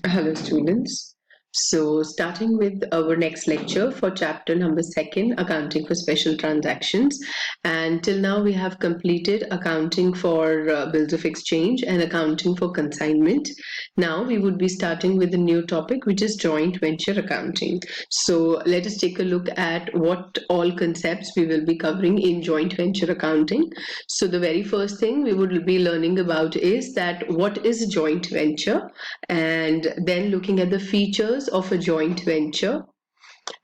Hello, students. So, starting with our next lecture for chapter number 2, accounting for special transactions. And till now, we have completed accounting for bills of exchange and accounting for consignment. Now, we would be starting with a new topic, which is joint venture accounting. So, let us take a look at what all concepts we will be covering in joint venture accounting. So, the very first thing we would be learning about is that what is a joint venture, and then looking at the features of a joint venture.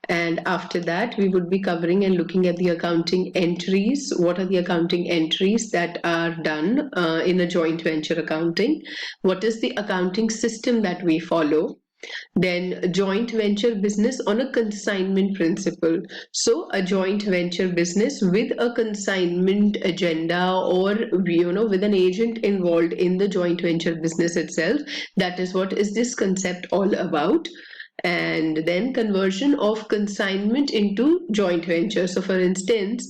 And after that, we would be covering and looking at the accounting entries. What are the accounting entries that are done in a joint venture accounting? What is the accounting system that we follow? Then joint venture business on a consignment principle. So a joint venture business with a consignment agenda, or with an agent involved in the joint venture business itself. That is what is this concept all about. And then conversion of consignment into joint venture. So for instance,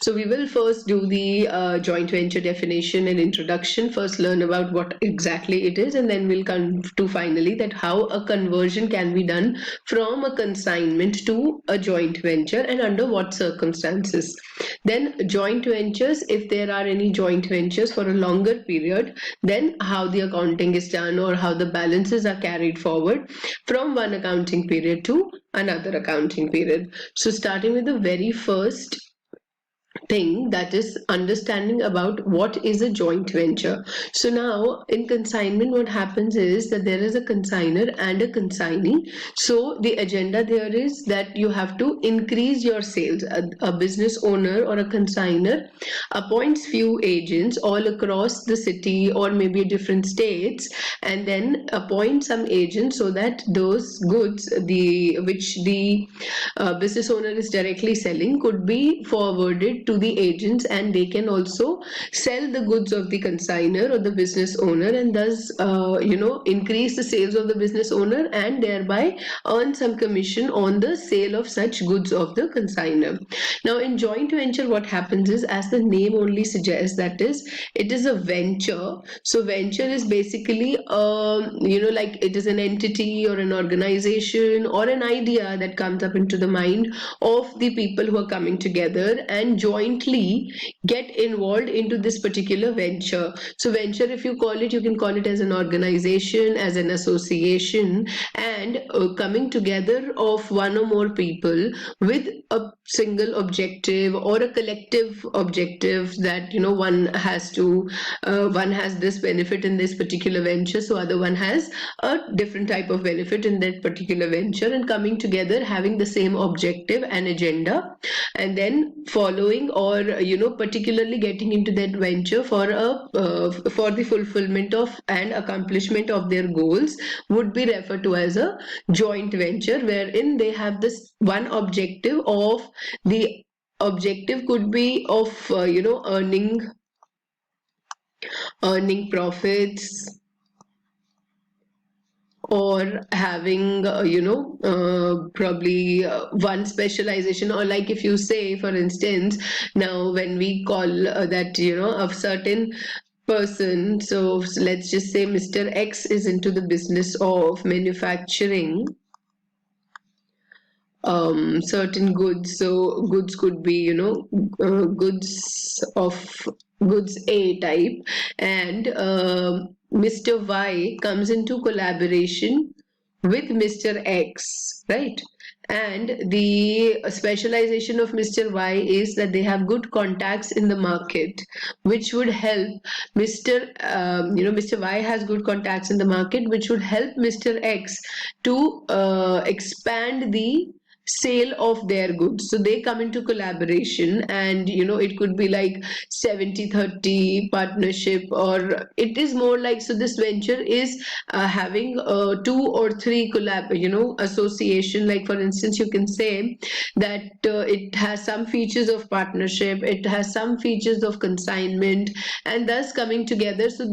so we will first do the joint venture definition and introduction, first learn about what exactly it is, and then we'll come to finally that how a conversion can be done from a consignment to a joint venture and under what circumstances. Then joint ventures, if there are any joint ventures for a longer period, then how the accounting is done or how the balances are carried forward from one accounting period to another accounting period. So starting with the very first thing, that is understanding about what is a joint venture. So now in consignment, what happens is that there is a consigner and a consignee. So the agenda there is that you have to increase your sales. A business owner or a consigner appoints few agents all across the city or maybe different states, and then appoint some agents so that those goods which the business owner is directly selling could be forwarded to the agents, and they can also sell the goods of the consigner or the business owner, and thus increase the sales of the business owner and thereby earn some commission on the sale of such goods of the consigner. Now in joint venture, what happens is, as the name only suggests, that is, it is a venture. So venture is basically like it is an entity or an organization or an idea that comes up into the mind of the people who are coming together and jointly get involved into this particular venture. So venture, if you call it, you can call it as an organization, as an association, and coming together of one or more people with a single objective or a collective objective, that one has this benefit in this particular venture, so other one has a different type of benefit in that particular venture, and coming together having the same objective and agenda, and then following or particularly getting into that venture for the fulfillment of and accomplishment of their goals would be referred to as a joint venture, wherein they have this one objective. Of the objective could be of earning profits, or having probably one specialization, or like if you say, for instance, now when we call that a certain person, so let's just say Mr. X is into the business of manufacturing certain goods. So goods could be goods A type, and Mr. Y comes into collaboration with Mr. X, right? And the specialization of Mr. Y is that they have good contacts in the market, which would help Mr. Y has good contacts in the market, which would help Mr. X to expand the sale of their goods. So they come into collaboration, and it could be like 70-30 partnership, or it is more like, so this venture is having 2 or 3 association. Like for instance, you can say that it has some features of partnership, it has some features of consignment, and thus coming together. So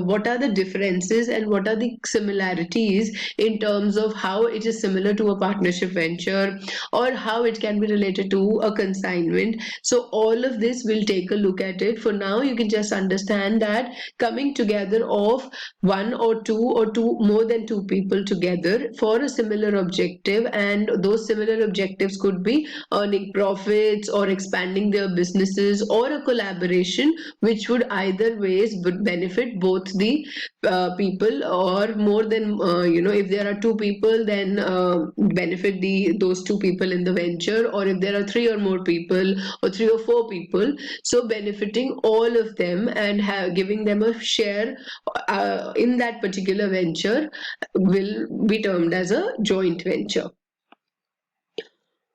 what are the differences and what are the similarities in terms of how it is similar to a partnership venture, venture, or how it can be related to a consignment. So all of this, we'll take a look at it. For now, you can just understand that coming together of one or two more than two people together for a similar objective, and those similar objectives could be earning profits or expanding their businesses, or a collaboration which would either ways would benefit both the people, or more than if there are two people, then benefit those two people in the venture, or if there are three or more people or three or four people, so benefiting all of them and giving them a share in that particular venture will be termed as a joint venture.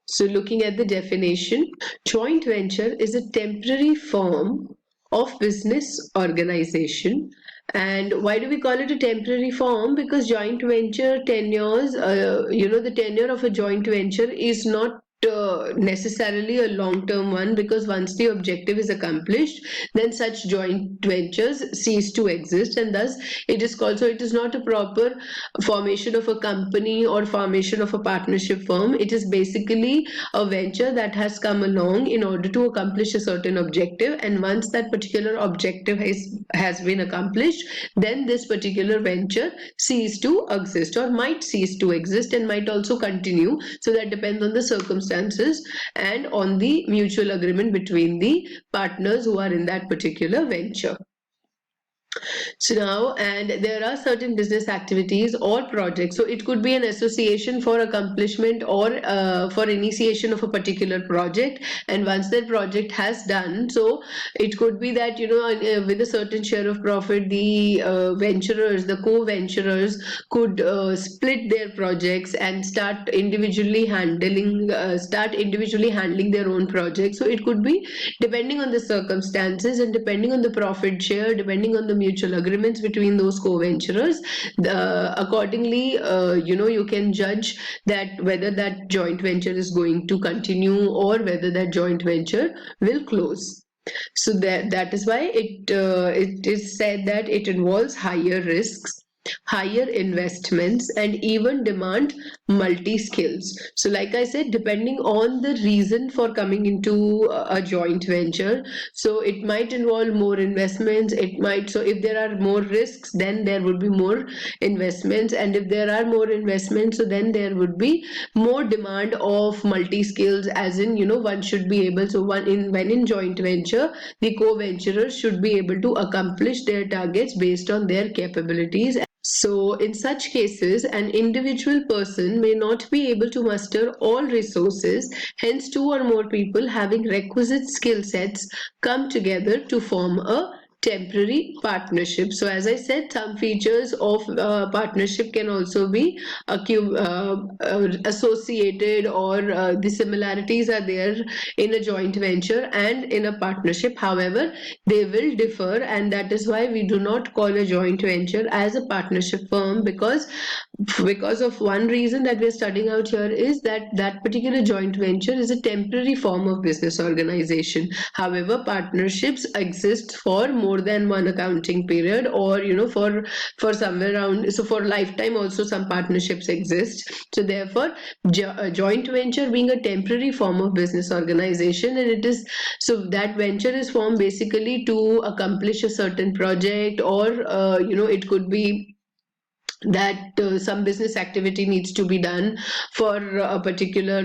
So looking at the definition, joint venture is a temporary form of business organization. And why do we call it a temporary form? Because joint venture tenures, the tenure of a joint venture is not necessarily a long-term one, because once the objective is accomplished, then such joint ventures cease to exist, and thus it is not a proper formation of a company or formation of a partnership firm. It is basically a venture that has come along in order to accomplish a certain objective, and once that particular objective has been accomplished, then this particular venture cease to exist, or might cease to exist, and might also continue. So that depends on the circumstances and on the mutual agreement between the partners who are in that particular venture. So now, and there are certain business activities or projects. So it could be an association for accomplishment or for initiation of a particular project. And once that project has done, so it could be that, with a certain share of profit, the venturers, the co-venturers could split their projects and start individually handling their own projects. So it could be depending on the circumstances and depending on the profit share, depending on the mutual agreements between those co-venturers. Accordingly, you can judge that whether that joint venture is going to continue or whether that joint venture will close. So that is why it is said that it involves higher risks, higher investments, and even demand multi-skills. So like I said, depending on the reason for coming into a joint venture, so it might involve more investments, so if there are more risks, then there would be more investments, and if there are more investments, so then there would be more demand of multi-skills, as in, one should be able, so when in joint venture, the co-venturers should be able to accomplish their targets based on their capabilities. So in such cases, an individual person may not be able to muster all resources, hence two or more people having requisite skill sets come together to form a temporary partnership. So as I said, some features of partnership can also be associated, or the similarities are there in a joint venture and in a partnership. However, they will differ, and that is why we do not call a joint venture as a partnership firm, because of one reason that we're studying out here is that particular joint venture is a temporary form of business organization. However, partnerships exist for more than one accounting period, or for somewhere around, so for lifetime also some partnerships exist. So therefore, a joint venture being a temporary form of business organization, and it is, so that venture is formed basically to accomplish a certain project, or it could be that some business activity needs to be done for a particular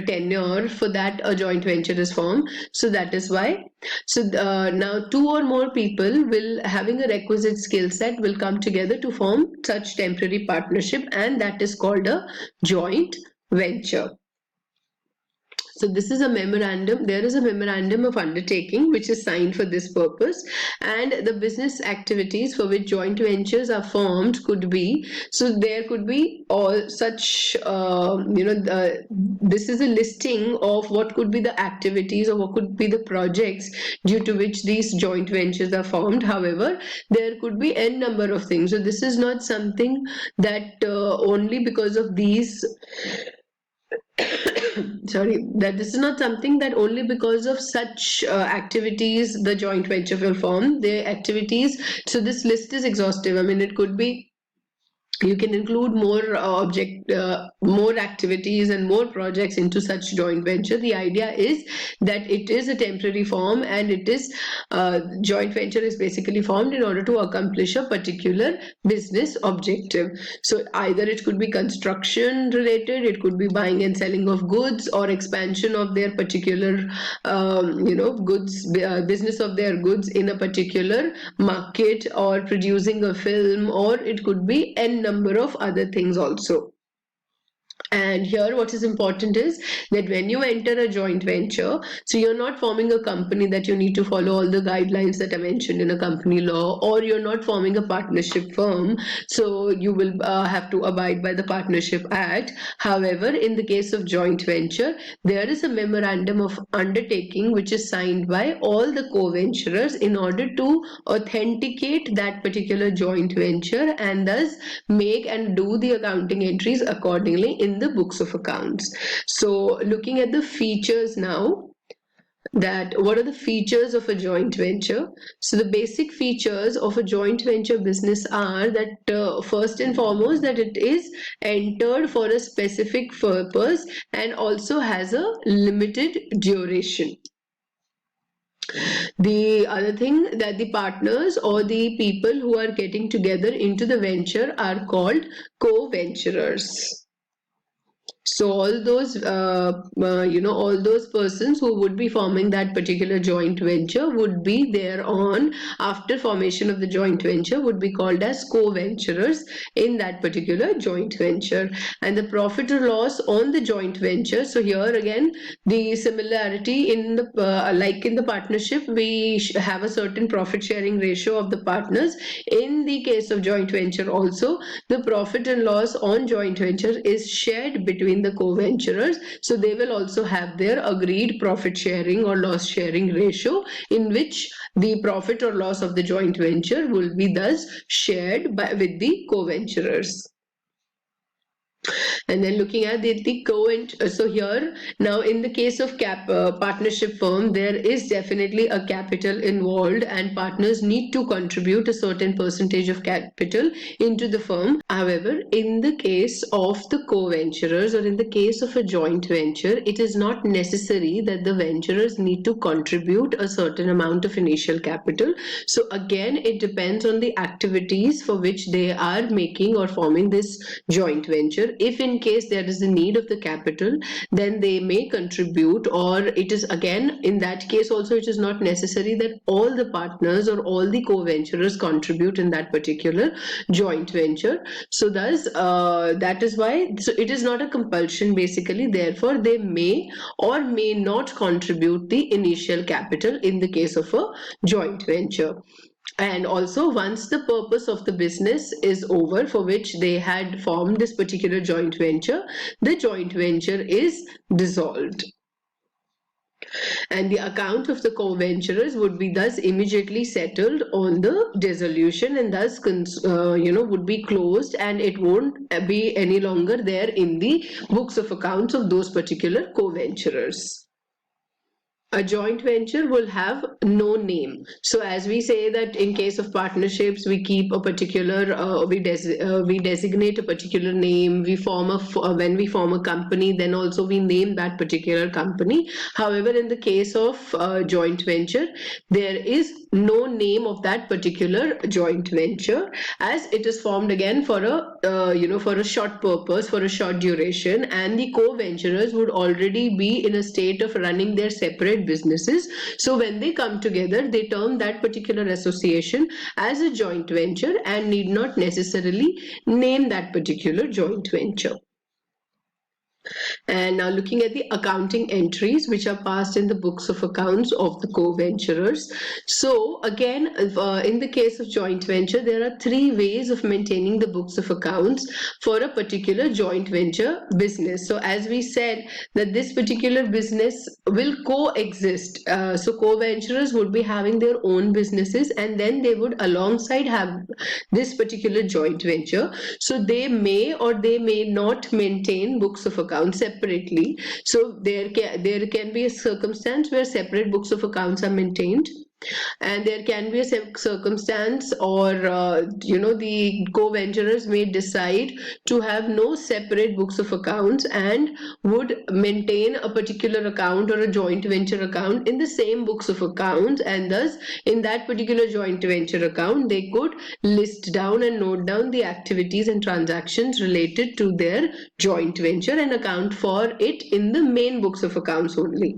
tenure. For that, a joint venture is formed. So that is why. So now two or more people will having a requisite skill set will come together to form such temporary partnership, and that is called a joint venture. So this is a memorandum. There is a memorandum of undertaking which is signed for this purpose, and the business activities for which joint ventures are formed could be, so there could be all such, this is a listing of what could be the activities or what could be the projects due to which these joint ventures are formed. However, there could be n number of things. So this is not something that only because of these that this is not something that only because of such activities the joint venture will form. The activities, so this list is exhaustive. I mean, it could be you can include more activities and more projects into such joint venture. The idea is that it is a temporary form, and it is joint venture is basically formed in order to accomplish a particular business objective. So either it could be construction related, it could be buying and selling of goods, or expansion of their particular goods, business of their goods in a particular market, or producing a film, or it could be n number of other things also. And here what is important is that when you enter a joint venture, so you're not forming a company that you need to follow all the guidelines that are mentioned in a company law, or you're not forming a partnership firm, so you will have to abide by the Partnership Act. However, in the case of joint venture, there is a memorandum of undertaking which is signed by all the co-venturers in order to authenticate that particular joint venture, and thus make and do the accounting entries accordingly in the books of accounts. So looking at the features now, that what are the features of a joint venture. So the basic features of a joint venture business are that first and foremost, that it is entered for a specific purpose and also has a limited duration. The other thing, that the partners or the people who are getting together into the venture are called co-venturers. So all those, all those persons who would be forming that particular joint venture would be there on after formation of the joint venture would be called as co-venturers in that particular joint venture. And the profit or loss on the joint venture. So here again, the similarity in the like in the partnership, we have a certain profit sharing ratio of the partners. In the case of joint venture also, the profit and loss on joint venture is shared between the co-venturers, so they will also have their agreed profit sharing or loss sharing ratio, in which the profit or loss of the joint venture will be thus shared with the co-venturers. And then looking at so here now in the case of partnership firm, there is definitely a capital involved, and partners need to contribute a certain percentage of capital into the firm. However, in the case of the co-venturers, or in the case of a joint venture, it is not necessary that the venturers need to contribute a certain amount of initial capital. So again, it depends on the activities for which they are making or forming this joint venture. If in case there is a need of the capital, then they may contribute, or it is again in that case also it is not necessary that all the partners or all the co-venturers contribute in that particular joint venture. So thus that is why, so it is not a compulsion basically, therefore they may or may not contribute the initial capital in the case of a joint venture. And also, once the purpose of the business is over for which they had formed this particular joint venture, the joint venture is dissolved. And the account of the co-venturers would be thus immediately settled on the dissolution, and thus would be closed, and it won't be any longer there in the books of accounts of those particular co-venturers. A joint venture will have no name. So as we say that in case of partnerships, we keep a particular, we designate a particular name. We form when we form a company, then also we name that particular company. However, in the case of joint venture, there is no name of that particular joint venture, as it is formed again for a for a short purpose, for a short duration, and the co-venturers would already be in a state of running their separate businesses. So when they come together, they term that particular association as a joint venture and need not necessarily name that particular joint venture. And now looking at the accounting entries which are passed in the books of accounts of the co-venturers. So again, in the case of joint venture, there are three ways of maintaining the books of accounts for a particular joint venture business. So as we said that this particular business will coexist. So co-venturers would be having their own businesses, and then they would alongside have this particular joint venture. So they may or they may not maintain books of accounts separately. So there can be a circumstance where separate books of accounts are maintained. And there can be a circumstance, or the co-venturers may decide to have no separate books of accounts and would maintain a particular account or a joint venture account in the same books of accounts, and thus in that particular joint venture account they could list down and note down the activities and transactions related to their joint venture and account for it in the main books of accounts only.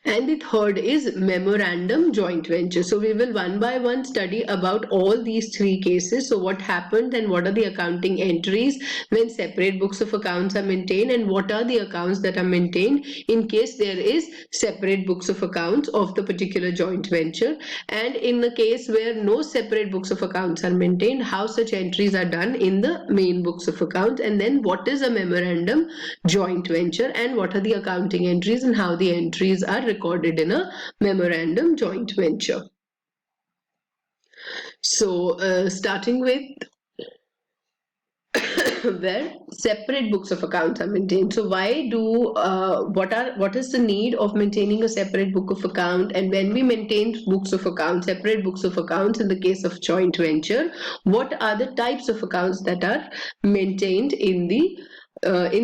And the third is memorandum joint venture. So we will one by one study about all these three cases. So what happened and what are the accounting entries when separate books of accounts are maintained, and what are the accounts that are maintained in case there is separate books of accounts of the particular joint venture, and in the case where no separate books of accounts are maintained, how such entries are done in the main books of accounts, and then what is a memorandum joint venture and what are the accounting entries and how the entries are recorded in a memorandum joint venture. So starting with where separate books of accounts are maintained. So why do what is the need of maintaining a separate book of account? And when we maintain books of accounts, separate books of accounts in the case of joint venture, what are the types of accounts that are maintained in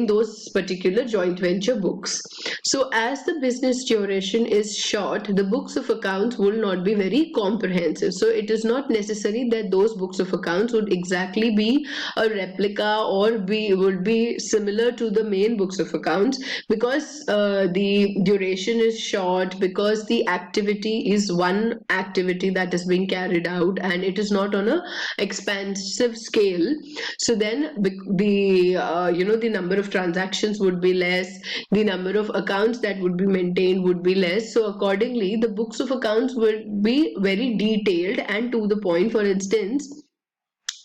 those particular joint venture books? So as the business duration is short, the books of accounts will not be very comprehensive. So it is not necessary that those books of accounts would exactly be a replica or would be similar to the main books of accounts, because the duration is short, because the activity is one activity that is being carried out and it is not on a expansive scale. So then the number of transactions would be less, the number of accounts that would be maintained would be less. So accordingly, the books of accounts would be very detailed and to the point. For instance,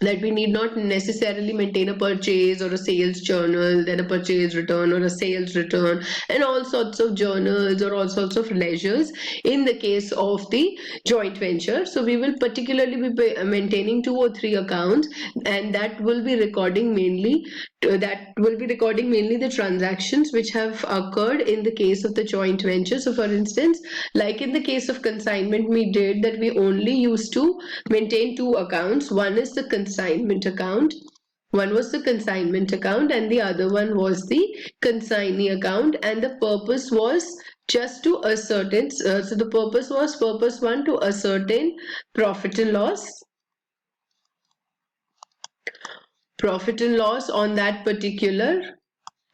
that we need not necessarily maintain a purchase or a sales journal, then a purchase return or a sales return, and all sorts of journals or all sorts of ledgers in the case of the joint venture. So we will particularly be maintaining 2 or 3 accounts, and that will be recording mainly the transactions which have occurred in the case of the joint venture. So for instance, like in the case of consignment, we did that we only used to maintain 2 accounts. One is the consignment account. One was the consignment account and the other one was the consignee account, and the purpose was just to ascertain, so the purpose 1 to ascertain profit and loss on that particular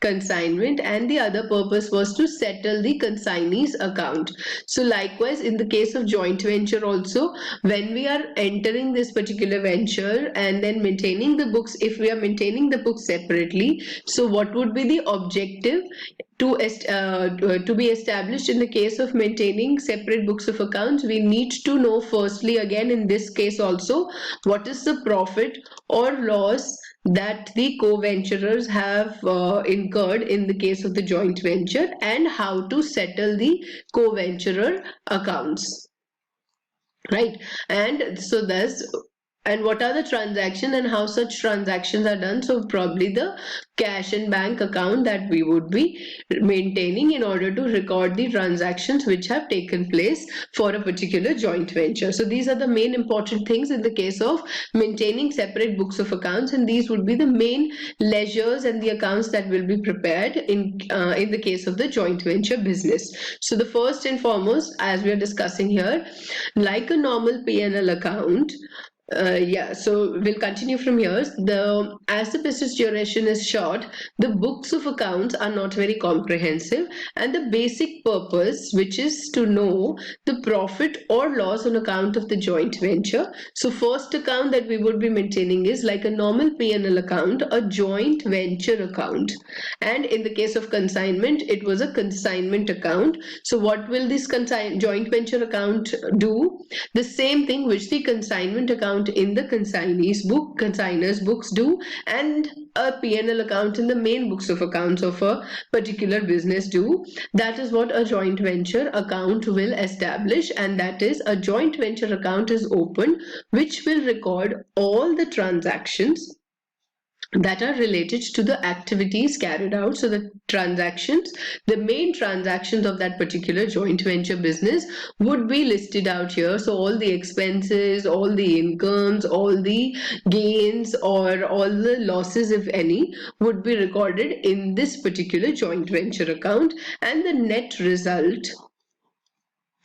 consignment, and the other purpose was to settle the consignee's account. So likewise, in the case of joint venture also, when we are entering this particular venture and then maintaining the books, if we are maintaining the books separately, so what would be the objective to be established in the case of maintaining separate books of accounts? We need to know firstly, again in this case also, what is the profit or loss that the co-venturers have incurred in the case of the joint venture, and how to settle the co-venturer accounts, right? And so thus, and what are the transactions and how such transactions are done? So probably the cash and bank account that we would be maintaining in order to record the transactions which have taken place for a particular joint venture. So these are the main important things in the case of maintaining separate books of accounts, and these would be the main ledgers and the accounts that will be prepared in the case of the joint venture business. So the first and foremost, as we are discussing here, like a normal P&L account, so we'll continue from here. As the business duration is short, the books of accounts are not very comprehensive, and the basic purpose, which is to know the profit or loss on account of the joint venture. So first account that we would be maintaining is like a normal P&L account, a joint venture account, and in the case of consignment, it was a consignment account. So what will this joint venture account do? The same thing which the consignment account in the consignor's books do, and a P&L account in the main books of accounts of a particular business do. That is what a joint venture account will establish, and that is a joint venture account is opened which will record all the transactions that are related to the activities carried out. So the transactions, the main transactions of that particular joint venture business would be listed out here. So all the expenses, all the incomes, all the gains, or all the losses, if any, would be recorded in this particular joint venture account, and the net result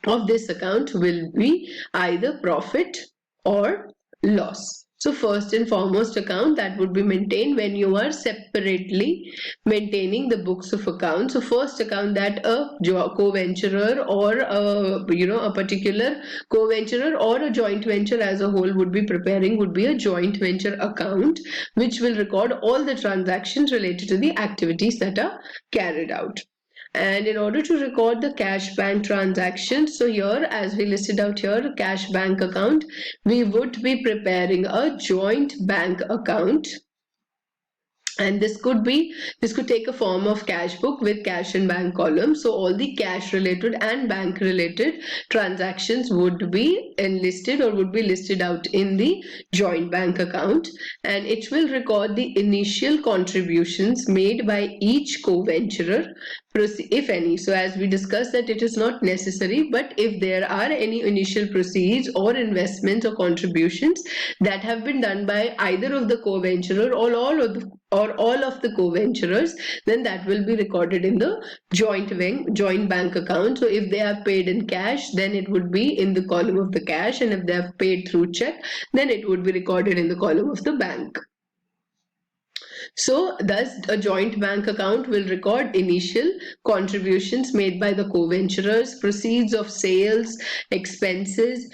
of this account will be either profit or loss. So first and foremost account that would be maintained when you are separately maintaining the books of accounts. So first account that a co-venturer or a particular co-venturer or a joint venture as a whole would be preparing would be a joint venture account, which will record all the transactions related to the activities that are carried out. And in order to record the cash bank transactions, so here, as we listed out here, cash bank account, we would be preparing a joint bank account. And this could take a form of cash book with cash and bank column. So all the cash related and bank related transactions would be enlisted or would be listed out in the joint bank account, and it will record the initial contributions made by each co-venturer, if any. So as we discussed that it is not necessary, but if there are any initial proceeds or investments or contributions that have been done by either of the co-venturer or all of the co-venturers, then that will be recorded in the joint bank account. So if they have paid in cash, then it would be in the column of the cash, and if they have paid through check, then it would be recorded in the column of the bank. So thus a joint bank account will record initial contributions made by the co-venturers, proceeds of sales, expenses,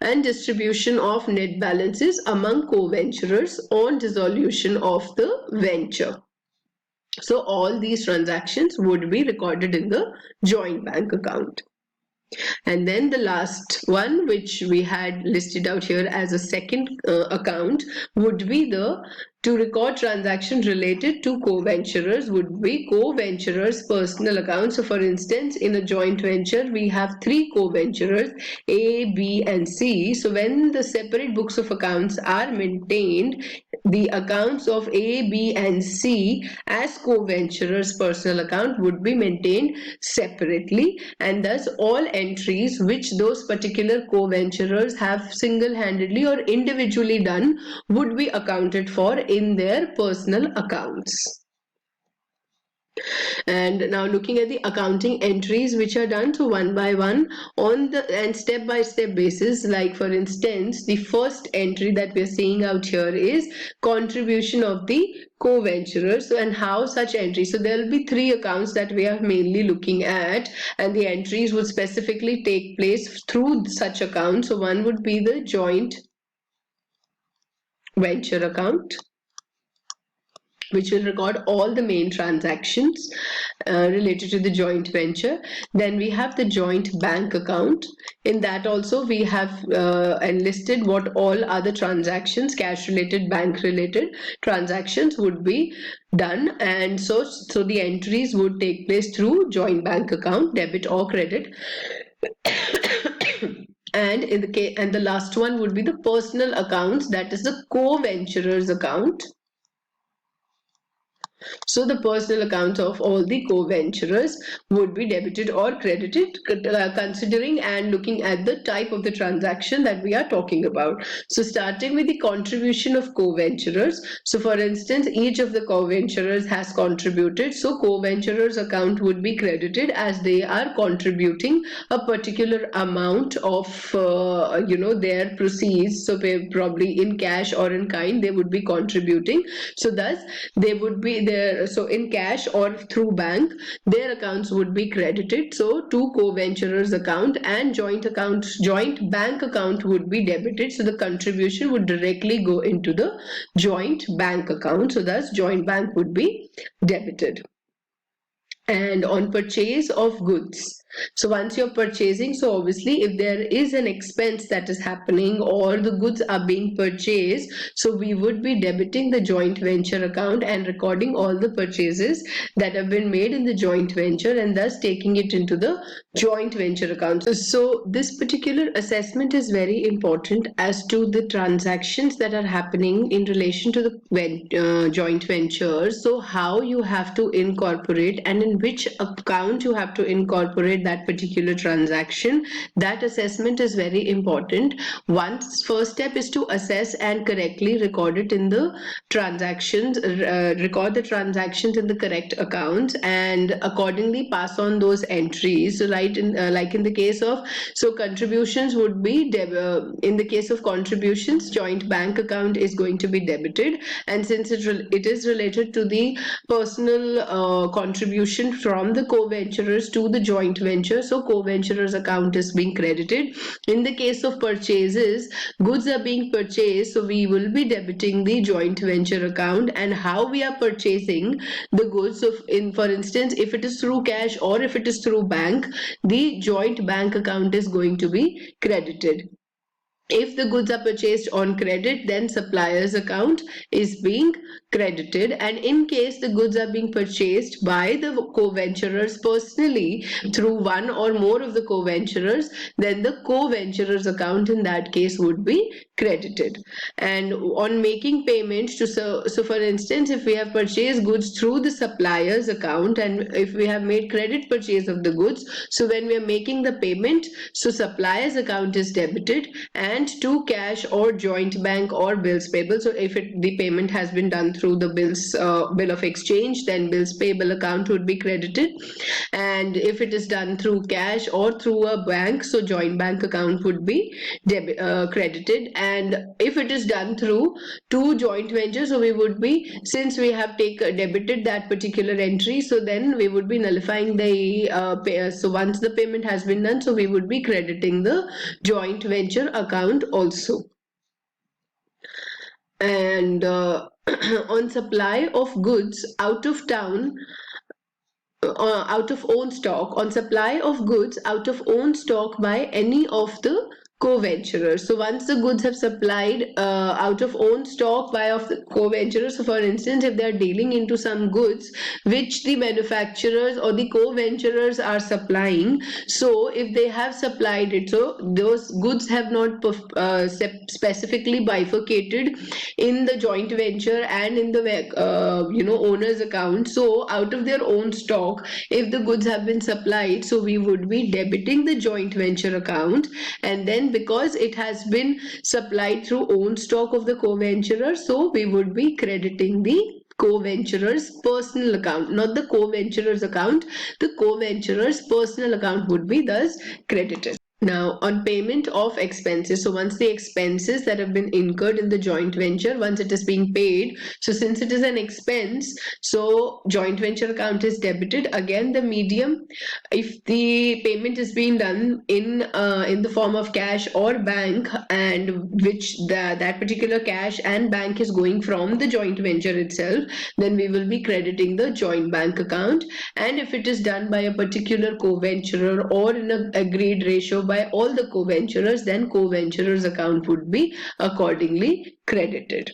and distribution of net balances among co-venturers on dissolution of the venture. So all these transactions would be recorded in the joint bank account. And then the last one, which we had listed out here as a second account, would be to record transactions related to co-venturers, would be co-venturers' personal accounts. So for instance, in a joint venture, we have 3 co-venturers, A, B, and C. So when the separate books of accounts are maintained, the accounts of A, B, and C as co-venturers' personal account would be maintained separately, and thus all entries which those particular co-venturers have single-handedly or individually done would be accounted for in their personal accounts. And now looking at the accounting entries which are done, so one by one and step by step basis. Like for instance, the first entry that we are seeing out here is contribution of the co-venturers, and how such entries. So there will be 3 accounts that we are mainly looking at, and the entries would specifically take place through such accounts. So one would be the joint venture account, which will record all the main transactions related to the joint venture. Then we have the joint bank account. In that also we have enlisted what all other transactions, cash related, bank related transactions would be done, and so the entries would take place through joint bank account, debit or credit. And the last one would be the personal accounts, that is the co-venturers account. So the personal accounts of all the co-venturers would be debited or credited, considering and looking at the type of the transaction that we are talking about. So starting with the contribution of co-venturers. So for instance, each of the co-venturers has contributed. So co-venturers account would be credited as they are contributing a particular amount of their proceeds. So probably in cash or in kind they would be contributing. So thus they would be there, so in cash or through bank, their accounts would be credited. So to co-venturers account and joint bank account would be debited. So the contribution would directly go into the joint bank account. So thus joint bank would be debited. And on purchase of goods, So once you're purchasing, so obviously if there is an expense that is happening or the goods are being purchased, so we would be debiting the joint venture account and recording all the purchases that have been made in the joint venture and thus taking it into the joint venture account. So this particular assessment is very important as to the transactions that are happening in relation to the joint venture. So how you have to incorporate and in which account you have to incorporate that particular transaction. That assessment is very important. First step is to assess and correctly record it in the transactions, record the transactions in the correct accounts and accordingly pass on those entries. So like in the case of, so contributions would be in the case of contributions, joint bank account is going to be debited, and since it is related to the personal contribution from the co-venturers to the joint venture, so co-venturers account is being credited. In the case of purchases, goods are being purchased, so we will be debiting the joint venture account. And how we are purchasing the goods, so for instance, if it is through cash or if it is through bank, the joint bank account is going to be credited. If the goods are purchased on credit, then supplier's account is being credited. And in case the goods are being purchased by the co-venturers personally through one or more of the co-venturers, then the co-venturers account in that case would be credited. And on making payment to, so for instance, if we have purchased goods through the supplier's account and if we have made credit purchase of the goods, so when we are making the payment, so supplier's account is debited and to cash or joint bank or bills payable. So if the payment has been done through the bill of exchange, then bills payable account would be credited. And if it is done through cash or through a bank, so joint bank account would be credited. And if it is done through two joint ventures, so we would be, since we have debited that particular entry, so then we would be nullifying the so once the payment has been done, so we would be crediting the joint venture account also. And on supply of goods out of town, out of own stock, on supply of goods out of own stock by any of the co-venturers. So once the goods have supplied out of own stock by of the co-venturers, so for instance, if they are dealing into some goods which the manufacturers or the co-venturers are supplying, so if they have supplied it, so those goods have not specifically bifurcated in the joint venture and in the owner's account, so out of their own stock, if the goods have been supplied, so we would be debiting the joint venture account. And then because it has been supplied through own stock of the co-venturer, so we would be crediting the co-venturer's personal account, not the co-venturer's account. The co-venturer's personal account would be thus credited. Now, on payment of expenses, so once the expenses that have been incurred in the joint venture, once it is being paid, so since it is an expense, so joint venture account is debited. Again, the medium, if the payment is being done in the form of cash or bank, and which that particular cash and bank is going from the joint venture itself, then we will be crediting the joint bank account. And if it is done by a particular co-venturer or in an agreed ratio by all the co-venturers, then co-venturers account would be accordingly credited.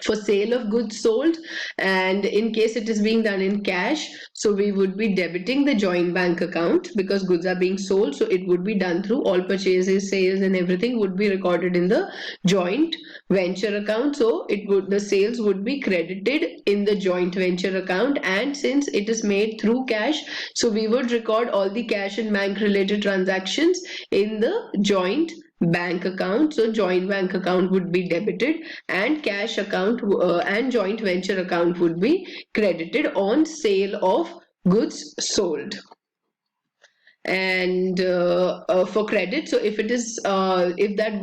For sale of goods sold, and in case it is being done in cash, so we would be debiting the joint bank account because goods are being sold, so it would be done through all purchases, sales and everything would be recorded in the joint venture account, so the sales would be credited in the joint venture account. And since it is made through cash, so we would record all the cash and bank related transactions in the joint bank account. So joint bank account would be debited and cash account and joint venture account would be credited on sale of goods sold. And for credit, so if it is if the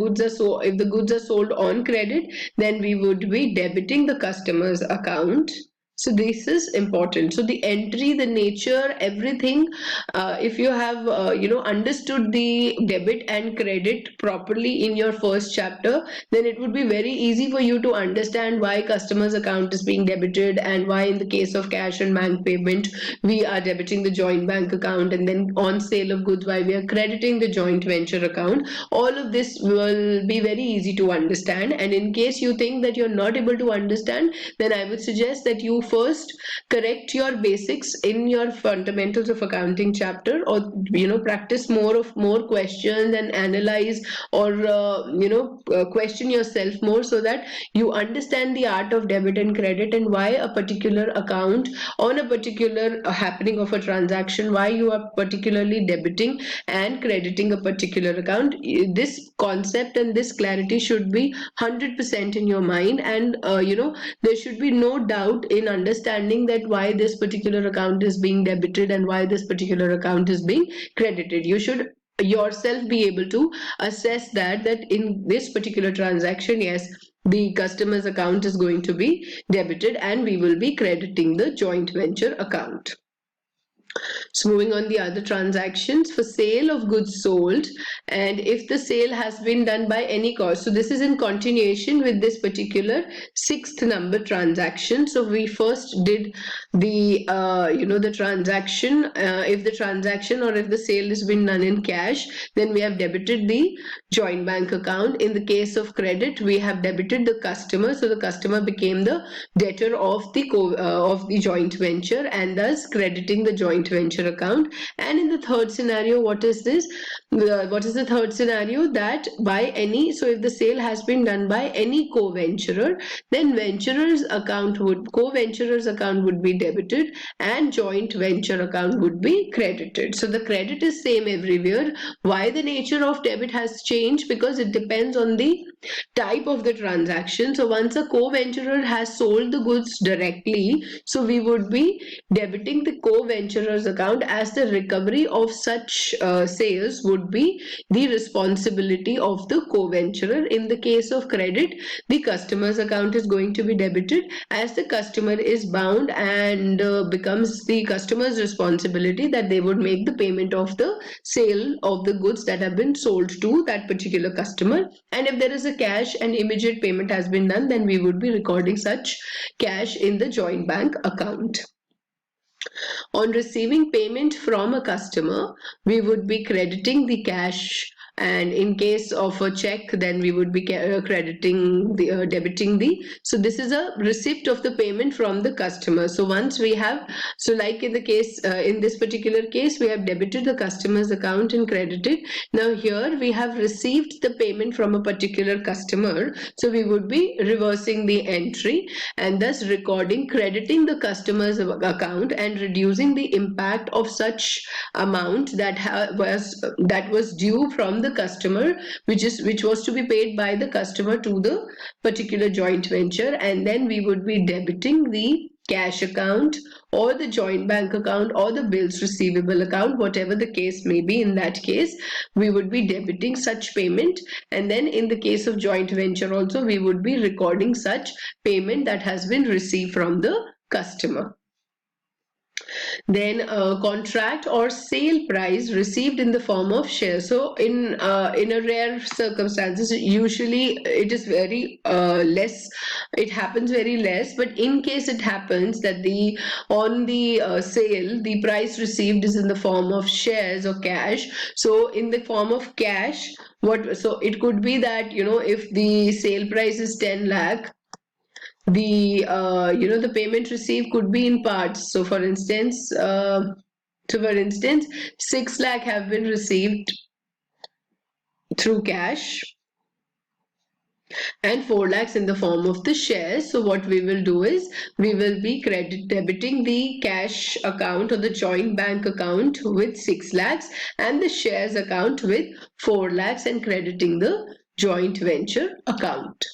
goods are sold on credit, then we would be debiting the customer's account. So this is important. So the entry, the nature, everything, if you have understood the debit and credit properly in your first chapter, then it would be very easy for you to understand why customer's account is being debited, and why in the case of cash and bank payment we are debiting the joint bank account, and then on sale of goods why we are crediting the joint venture account. All of this will be very easy to understand, and in case you think that you're not able to understand, then I would suggest that you first correct your basics in your fundamentals of accounting chapter, or practice more questions and analyze, or question yourself more, so that you understand the art of debit and credit, and why a particular account on a particular happening of a transaction, why you are particularly debiting and crediting a particular account. This concept and this clarity should be 100% in your mind, and there should be no doubt in understanding that why this particular account is being debited and why this particular account is being credited. You should yourself be able to assess that in this particular transaction, yes, the customer's account is going to be debited and we will be crediting the joint venture account. So moving on, the other transactions for sale of goods sold, and if the sale has been done by any cause. So this is in continuation with this particular sixth number transaction. So we first did the the transaction. If the transaction or if the sale has been done in cash, then we have debited the joint bank account. In the case of credit, we have debited the customer. So the customer became the debtor of the joint venture, and thus crediting the joint venture account. And in the third scenario, what is this? What is the third scenario? That by any, so if the sale has been done by any co-venturer, then co-venturer's account would be debited and joint venture account would be credited. So the credit is same everywhere. Why the nature of debit has changed? Because it depends on the type of the transaction. So once a co-venturer has sold the goods directly, so we would be debiting the co-venturer's account, as the recovery of such sales would be the responsibility of the co-venturer. In the case of credit, the customer's account is going to be debited, as the customer is bound, and becomes the customer's responsibility that they would make the payment of the sale of the goods that have been sold to that particular customer. And if there is a cash and immediate payment has been done, then we would be recording such cash in the joint bank account. On receiving payment from a customer, we would be crediting the cash, and in case of a check, then we would be crediting the debiting the. So this is a receipt of the payment from the customer. So once we have, so like in the case in this particular case, we have debited the customer's account and credited. Now here we have received the payment from a particular customer, so we would be reversing the entry and thus recording crediting the customer's account and reducing the impact of such amount that was due from the customer, which was to be paid by the customer to the particular joint venture. And then we would be debiting the cash account or the joint bank account or the bills receivable account, whatever the case may be. In that case, we would be debiting such payment, and then in the case of joint venture also, we would be recording such payment that has been received from the customer. Then contract or sale price received in the form of shares. So in a rare circumstances, usually it is very less, it happens very less, but in case it happens that on the sale, the price received is in the form of shares or cash. So in the form of cash, so it could be that, if the sale price is 10 lakh, the payment received could be in parts. So for instance 6 lakh have been received through cash and 4 lakhs in the form of the shares. So what we will do is we will be debiting the cash account or the joint bank account with 6 lakhs and the shares account with 4 lakhs and crediting the joint venture account.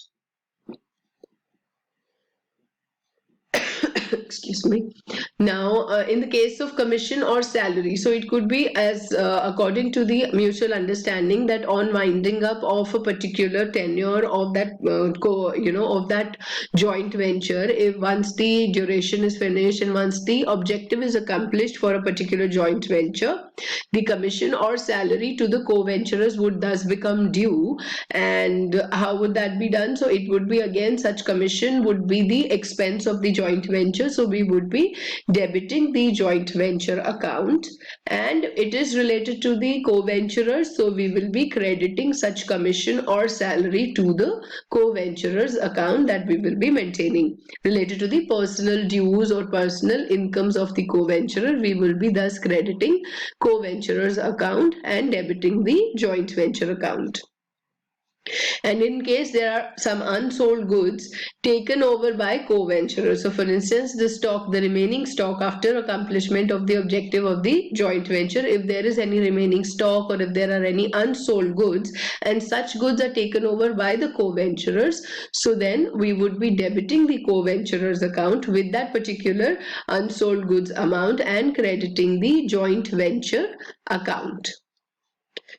Excuse me. Now, in the case of commission or salary, so it could be as according to the mutual understanding that on winding up of a particular tenure of that of that joint venture, if once the duration is finished and once the objective is accomplished for a particular joint venture, the commission or salary to the co-venturers would thus become due. And how would that be done? So it would be, again, such commission would be the expense of the joint venture, so we would be debiting the joint venture account, and it is related to the co-venturers, so we will be crediting such commission or salary to the co-venturers account that we will be maintaining. Related to the personal dues or personal incomes of the co-venturer, we will be thus crediting co-venturers account and debiting the joint venture account. And in case there are some unsold goods taken over by co-venturers, so for instance, the remaining stock after accomplishment of the objective of the joint venture, if there is any remaining stock or if there are any unsold goods and such goods are taken over by the co-venturers, so then we would be debiting the co-venturers account with that particular unsold goods amount and crediting the joint venture account.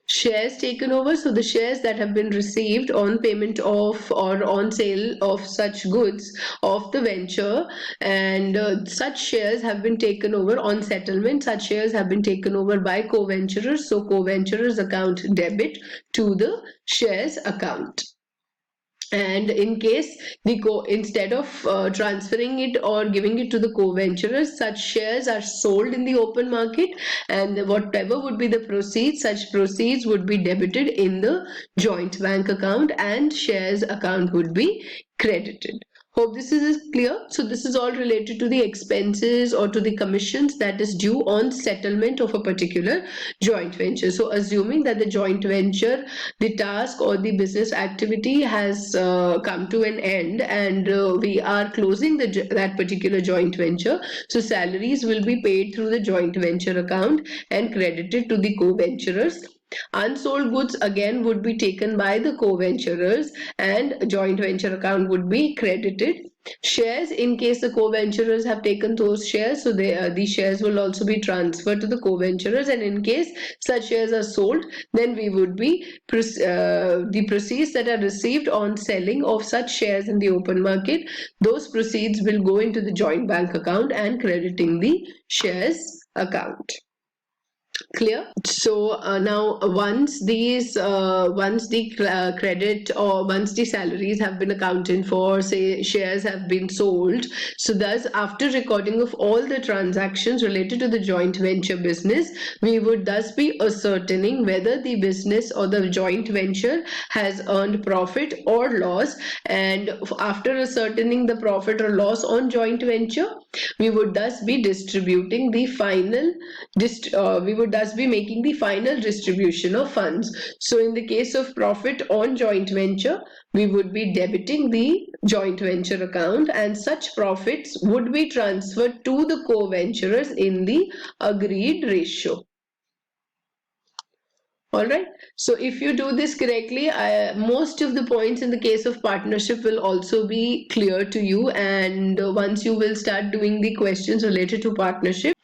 Shares taken over, so the shares that have been received on payment of or on sale of such goods of the venture, and such shares have been taken over on settlement, such shares have been taken over by co-venturers, so co-venturers account debit to the shares account. And in case instead of transferring it or giving it to the co-venturers, such shares are sold in the open market, and whatever would be the proceeds, such proceeds would be debited in the joint bank account and shares account would be credited. Hope this is clear. So this is all related to the expenses or to the commissions that is due on settlement of a particular joint venture. So assuming that the joint venture, the task or the business activity has come to an end, and we are closing that particular joint venture, so salaries will be paid through the joint venture account and credited to the co-venturers. Unsold goods again would be taken by the co-venturers and joint venture account would be credited. Shares, in case the co-venturers have taken those shares, so these shares will also be transferred to the co-venturers, and in case such shares are sold, then we would be the proceeds that are received on selling of such shares in the open market, those proceeds will go into the joint bank account and crediting the shares account. Clear? So now once the credit or once the salaries have been accounted for, say shares have been sold, so thus after recording of all the transactions related to the joint venture business, we would thus be ascertaining whether the business or the joint venture has earned profit or loss, and after ascertaining the profit or loss on joint venture, we would thus be distributing the final we would thus be making the final distribution of funds. So in the case of profit on joint venture, we would be debiting the joint venture account and such profits would be transferred to the co-venturers in the agreed ratio. Alright, so if you do this correctly, most of the points in the case of partnership will also be clear to you, and once you will start doing the questions related to partnership.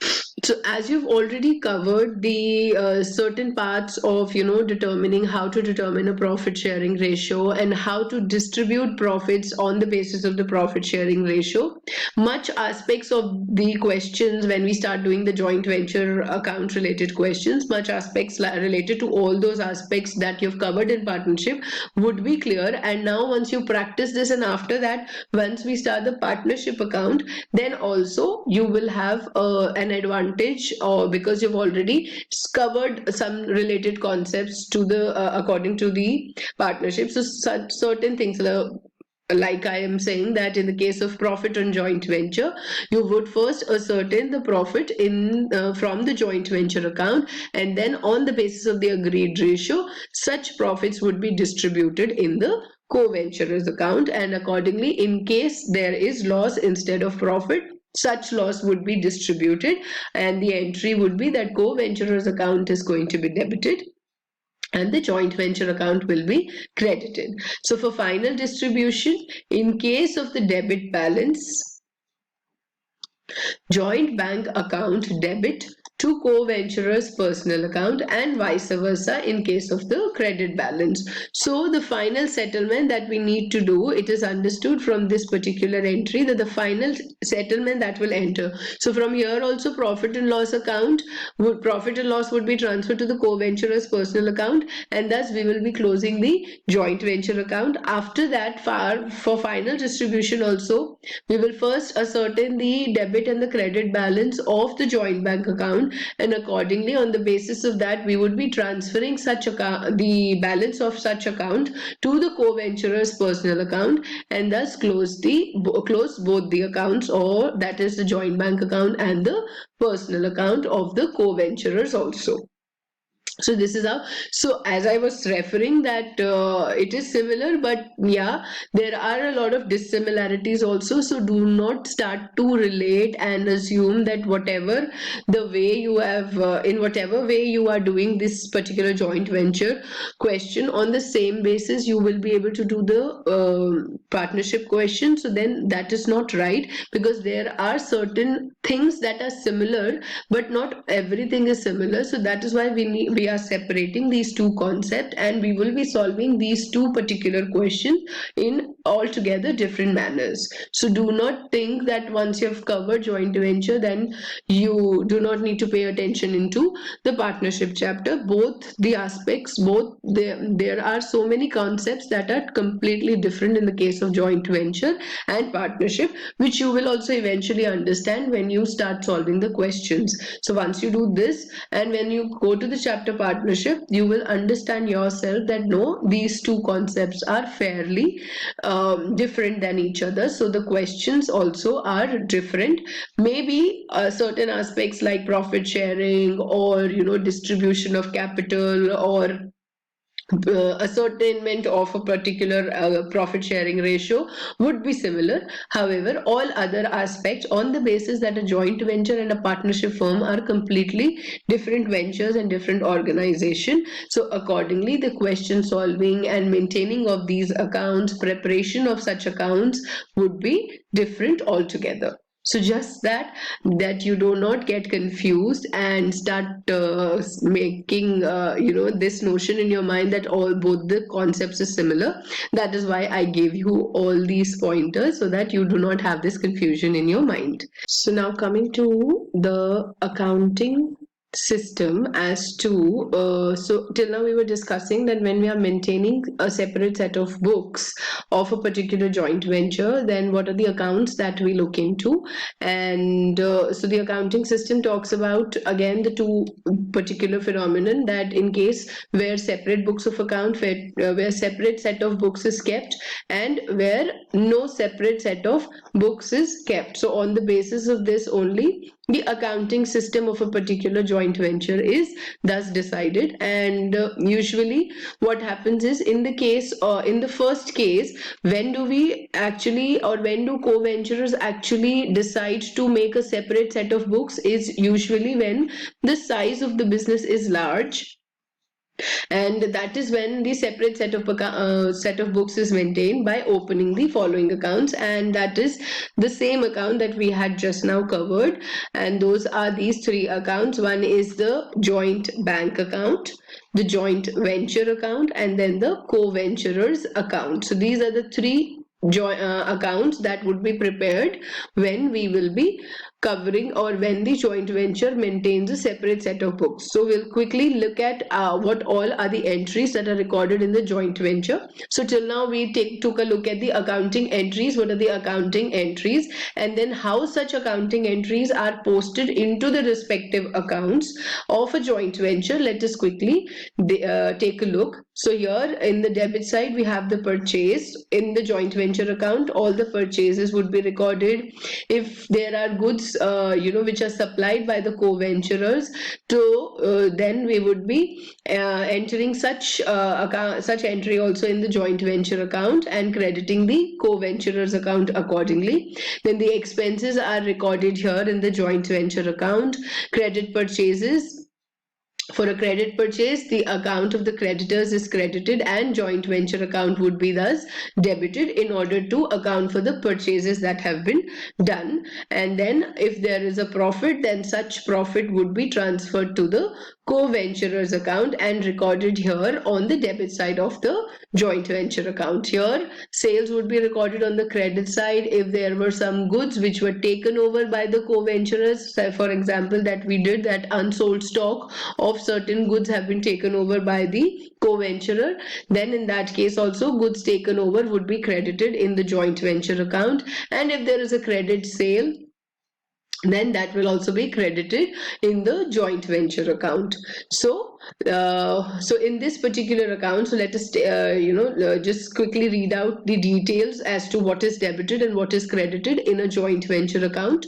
So as you've already covered the certain parts of, determining how to determine a profit sharing ratio and how to distribute profits on the basis of the profit sharing ratio, much aspects of the questions when we start doing the joint venture account related questions, much aspects related to all those aspects that you've covered in partnership would be clear. And now once you practice this, and after that, once we start the partnership account, then also you will have an advantage, or because you've already covered some related concepts to the according to the partnership. So certain things, like I am saying that in the case of profit on joint venture, you would first ascertain the profit in from the joint venture account, and then on the basis of the agreed ratio, such profits would be distributed in the co-venturers account, and accordingly, in case there is loss instead of profit, such loss would be distributed, and the entry would be that co-venturers account is going to be debited and the joint venture account will be credited. So for final distribution, in case of the debit balance, joint bank account debit to co-venturer's personal account and vice versa in case of the credit balance. So the final settlement that we need to do, it is understood from this particular entry that the final settlement that will enter. So from here also profit and loss account, profit and loss would be transferred to the co-venturer's personal account, and thus we will be closing the joint venture account. After that, for final distribution also, we will first ascertain the debit and the credit balance of the joint bank account, and accordingly on the basis of that we would be transferring such account, the balance of such account, to the co-venturer's personal account, and thus close both the accounts, or that is the joint bank account and the personal account of the co-venturers also. So this is how, so as I was referring that it is similar, but yeah, there are a lot of dissimilarities also. So do not start to relate and assume that whatever the way you have in whatever way you are doing this particular joint venture question, on the same basis you will be able to do the partnership question. So then that is not right, because there are certain things that are similar but not everything is similar. So that is why we are separating these two concepts, and we will be solving these two particular questions in altogether different manners. So do not think that once you have covered joint venture then you do not need to pay attention into the partnership chapter. Both the aspects, there are so many concepts that are completely different in the case of joint venture and partnership, which you will also eventually understand when you start solving the questions. So once you do this, and when you go to the chapter partnership, you will understand yourself that no, these two concepts are fairly different than each other. So the questions also are different. Maybe certain aspects like profit sharing, or distribution of capital, or ascertainment of a particular profit sharing ratio would be similar. However, all other aspects, on the basis that a joint venture and a partnership firm are completely different ventures and different organization, so accordingly the question solving and maintaining of these accounts, preparation of such accounts would be different altogether. So just that you do not get confused and start making this notion in your mind that both the concepts is similar. That is why I gave you all these pointers, so that you do not have this confusion in your mind. So now coming to the accounting system, as to so till now we were discussing that when we are maintaining a separate set of books of a particular joint venture, then what are the accounts that we look into. And so the accounting system talks about again the two particular phenomenon, that in case where separate books of account, where separate set of books is kept, and where no separate set of books is kept. So on the basis of this only, the accounting system of a particular joint venture is thus decided. And usually what happens is, in the first case, when do we actually, or when do co-venturers actually decide to make a separate set of books, is usually when the size of the business is large, and that is when the separate set of books is maintained by opening the following accounts, and that is the same account that we had just now covered. And those are these three accounts. One is the joint bank account, the joint venture account, and then the co-venturers account. So these are the three accounts that would be prepared when we will be covering, or when the joint venture maintains a separate set of books. So we'll quickly look at what all are the entries that are recorded in the joint venture. So till now we took a look at the accounting entries. What are the accounting entries, and then how such accounting entries are posted into the respective accounts of a joint venture. Let us quickly take a look. So here in the debit side we have the purchase. In the joint venture account, all the purchases would be recorded. If there are goods which are supplied by the co-venturers, to then we would be entering such entry also in the joint venture account and crediting the co-venturers account accordingly. Then the expenses are recorded here in the joint venture account. Credit purchases For a credit purchase, the account of the creditors is credited and joint venture account would be thus debited in order to account for the purchases that have been done. And then if there is a profit, then such profit would be transferred to the co-venturer's account and recorded here on the debit side of the joint venture account. Here, sales would be recorded on the credit side if there were some goods which were taken over by the co-venturers. For example, that we did, that unsold stock of certain goods have been taken over by the co-venturer, then in that case also goods taken over would be credited in the joint venture account. And if there is a credit sale, then that will also be credited in the joint venture account. So in this particular account, so let us just quickly read out the details as to what is debited and what is credited in a joint venture account.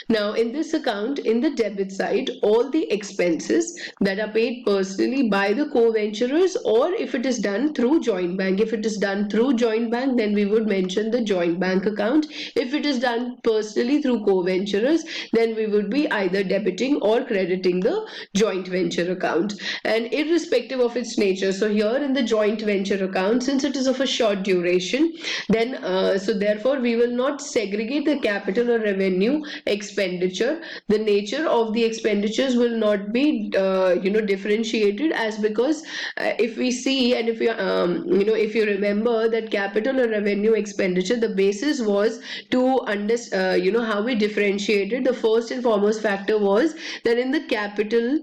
Now in this account, in the debit side, all the expenses that are paid personally by the co-venturers, or if it is done through joint bank. If it is done through joint bank, then we would mention the joint bank account. If it is done personally through co-venturers, then we would be either debiting or crediting the joint venture account. And irrespective of its nature, so here in the joint venture account, since it is of a short duration, then so therefore we will not segregate the capital or revenue expenditure. The nature of the expenditures will not be differentiated, as because if we see, and if you if you remember that capital or revenue expenditure, the basis was to understand how we differentiated. The first and foremost factor was that in the capital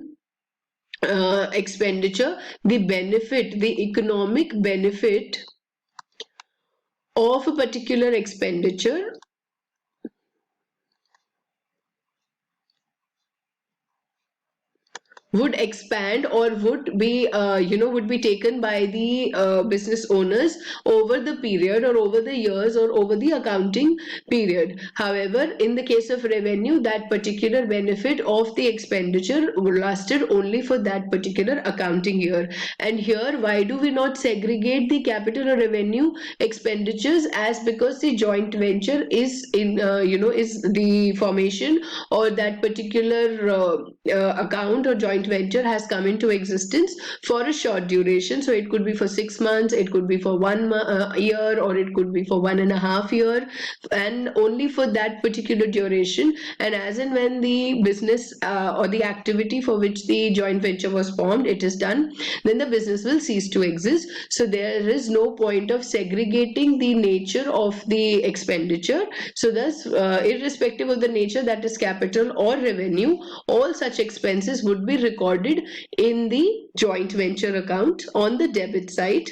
expenditure, the economic benefit of a particular expenditure would expand or would be taken by the business owners over the period, or over the years, or over the accounting period. However, in the case of revenue, that particular benefit of the expenditure lasted only for that particular accounting year. And here, why do we not segregate the capital or revenue expenditures? As because the joint venture is is the formation, or that particular account or joint venture has come into existence for a short duration. So it could be for 6 months, it could be for 1 year, or it could be for 1.5 years, and only for that particular duration. And as and when the business or the activity for which the joint venture was formed, it is done, then the business will cease to exist. So there is no point of segregating the nature of the expenditure. So thus, irrespective of the nature, that is capital or revenue, all such expenses would be recorded in the joint venture account on the debit side,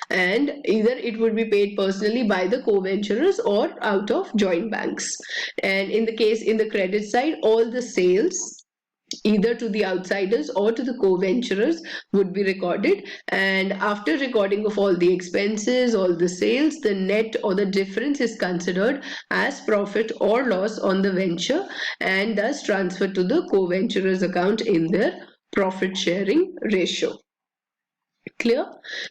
and either it would be paid personally by the co-venturers or out of joint banks. And in the credit side, all the sales either to the outsiders or to the co-venturers would be recorded. And after recording of all the expenses, all the sales, the net or the difference is considered as profit or loss on the venture, and thus transferred to the co-venturers account in their profit sharing ratio. Clear?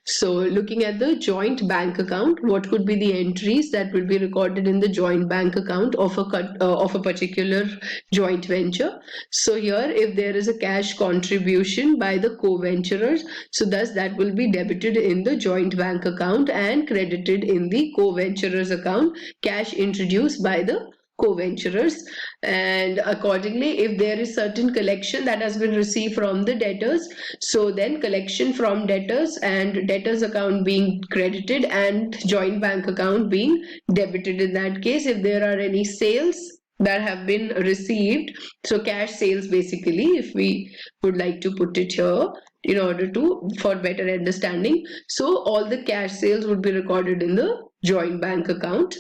So looking at the joint bank account, what could be the entries that will be recorded in the joint bank account of a particular joint venture? So here, if there is a cash contribution by the co-venturers, so thus that will be debited in the joint bank account and credited in the co-venturers account, cash introduced by the co-venturers. And accordingly, if there is certain collection that has been received from the debtors, so then collection from debtors and debtors account being credited and joint bank account being debited. In that case, if there are any sales that have been received, so cash sales basically, if we would like to put it here in order to for better understanding, so all the cash sales would be recorded in the joint bank account.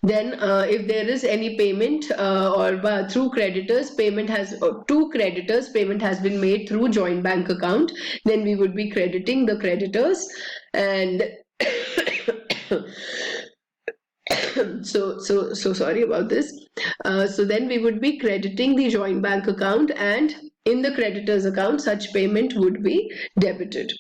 Then if there is any payment or through creditors, payment has to creditors, payment has been made through joint bank account, then we would be crediting the creditors. And so sorry about this. So then we would be crediting the joint bank account, and in the creditors account such payment would be debited.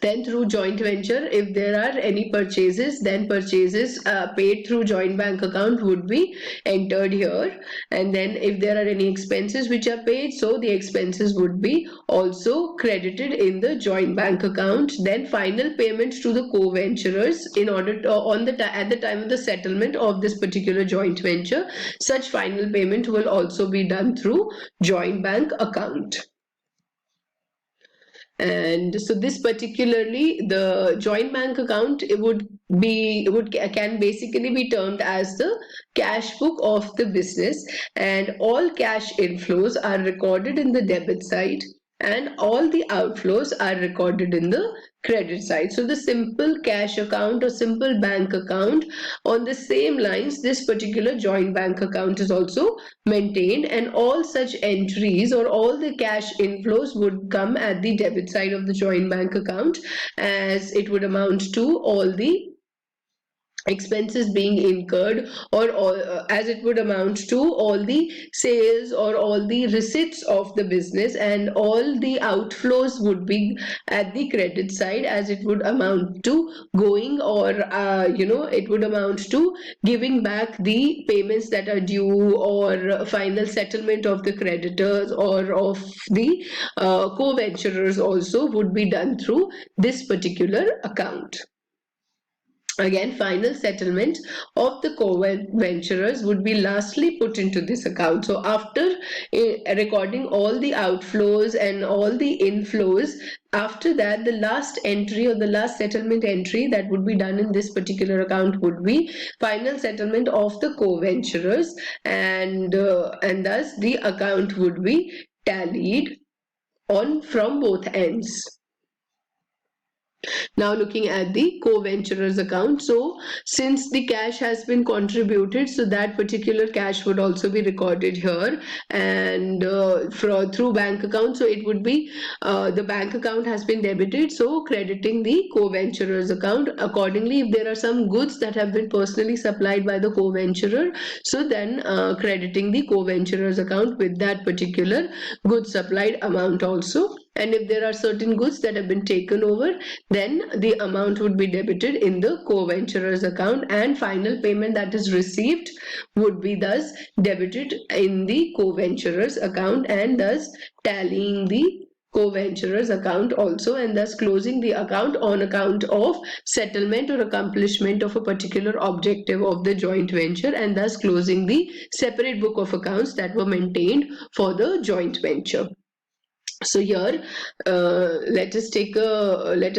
Then through joint venture, if there are any purchases, then purchases paid through joint bank account would be entered here. And then if there are any expenses which are paid, so the expenses would be also credited in the joint bank account. Then final payments to the co-venturers in order to, at the time of the settlement of this particular joint venture, such final payment will also be done through joint bank account. And so this particularly, the joint bank account, can basically be termed as the cash book of the business, and all cash inflows are recorded in the debit side and all the outflows are recorded in the credit side. So the simple cash account or simple bank account, on the same lines this particular joint bank account is also maintained, and all such entries or all the cash inflows would come at the debit side of the joint bank account, as it would amount to all the expenses being incurred, or as it would amount to all the sales or all the receipts of the business, and all the outflows would be at the credit side, as it would amount to going, or it would amount to giving back the payments that are due, or final settlement of the creditors or of the co-venturers also would be done through this particular account. Again, final settlement of the co-venturers would be lastly put into this account. So after recording all the outflows and all the inflows, after that, the last entry or the last settlement entry that would be done in this particular account would be final settlement of the co-venturers, and thus the account would be tallied on from both ends. Now looking at the co-venturers account, so since the cash has been contributed, so that particular cash would also be recorded here, and through bank account, so it would be the bank account has been debited, so crediting the co-venturers account. Accordingly, if there are some goods that have been personally supplied by the co-venturer, so then crediting the co-venturers account with that particular good supplied amount also. And if there are certain goods that have been taken over, then the amount would be debited in the co-venturers account, and final payment that is received would be thus debited in the co-venturers account, and thus tallying the co-venturers account also, and thus closing the account on account of settlement or accomplishment of a particular objective of the joint venture, and thus closing the separate book of accounts that were maintained for the joint venture. So here, let us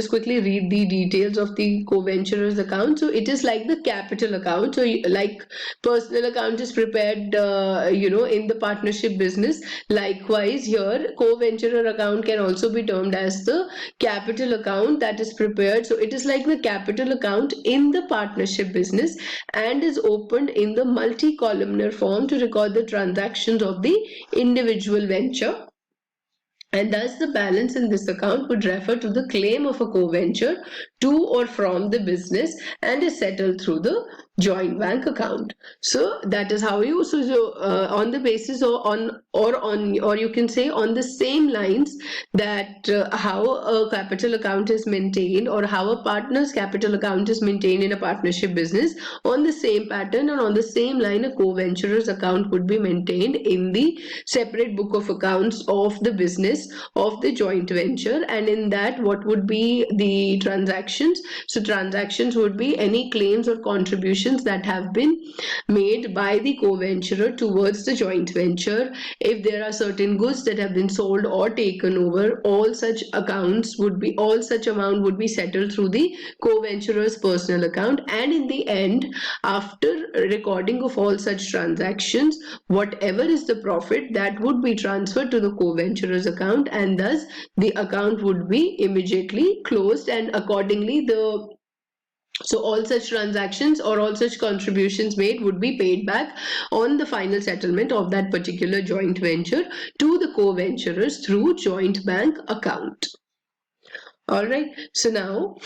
quickly read the details of the co-venturers account. So it is like the capital account. So like personal account is prepared, in the partnership business. Likewise, here co-venturer account can also be termed as the capital account that is prepared. So it is like the capital account in the partnership business, and is opened in the multi-columnar form to record the transactions of the individual venture. And thus the balance in this account would refer to the claim of a co-venture to or from the business, and is settled through the joint bank account. So that is how you, on the basis or you can say on the same lines that how a capital account is maintained, or how a partner's capital account is maintained in a partnership business, on the same pattern and on the same line, a co-venturer's account would be maintained in the separate book of accounts of the business of the joint venture. And in that, what would be the transactions? So transactions would be any claims or contributions that have been made by the co-venturer towards the joint venture. If there are certain goods that have been sold or taken over, all such amount would be settled through the co-venturer's personal account. And in the end, after recording of all such transactions, whatever is the profit, that would be transferred to the co-venturer's account, and thus the account would be immediately closed. And accordingly, so all such transactions or all such contributions made would be paid back on the final settlement of that particular joint venture to the co-venturers through joint bank account. All right. So now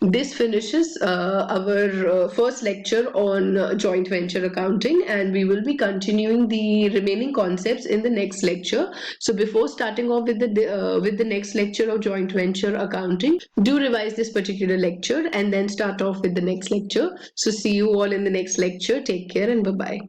this finishes our first lecture on joint venture accounting, and we will be continuing the remaining concepts in the next lecture. So before starting off with the next lecture of joint venture accounting, do revise this particular lecture and then start off with the next lecture. So see you all in the next lecture. Take care and bye bye.